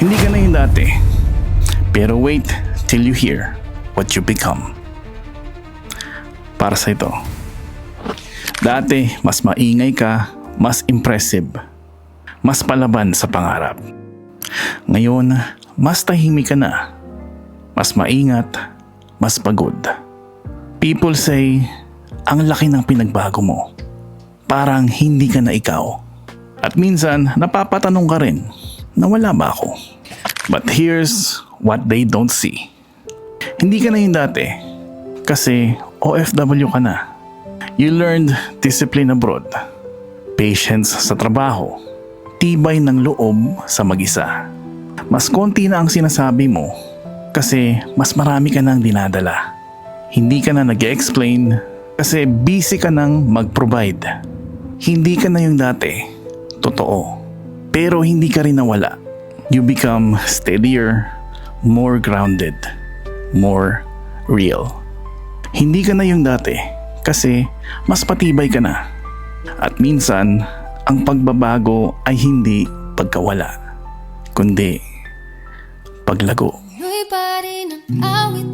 Hindi ka na yung dati. Pero wait till you hear what you become. Para sa ito. Dati, mas maingay ka, mas impressive, mas palaban sa pangarap. Ngayon, mas tahimik ka na, mas maingat, mas pagod. People say, ang laki ng pinagbago mo. Parang hindi ka na ikaw. At minsan, napapatanong ka rin, na wala ba ako? But here's what they don't see. Hindi ka na yung dati, kasi OFW ka na. You learned discipline abroad, patience sa trabaho, tibay ng loob sa mag-isa. Mas konti na ang sinasabi mo kasi mas marami ka nang dinadala. Hindi ka na nag-explain kasi busy ka nang mag-provide. Hindi ka na yung dati, totoo. Pero hindi ka rin nawala. You become steadier, more grounded, more real. Hindi ka na yung dati kasi mas patibay ka na. At minsan, ang pagbabago ay hindi pagkawala, kundi paglago. Nu'y pari ng awit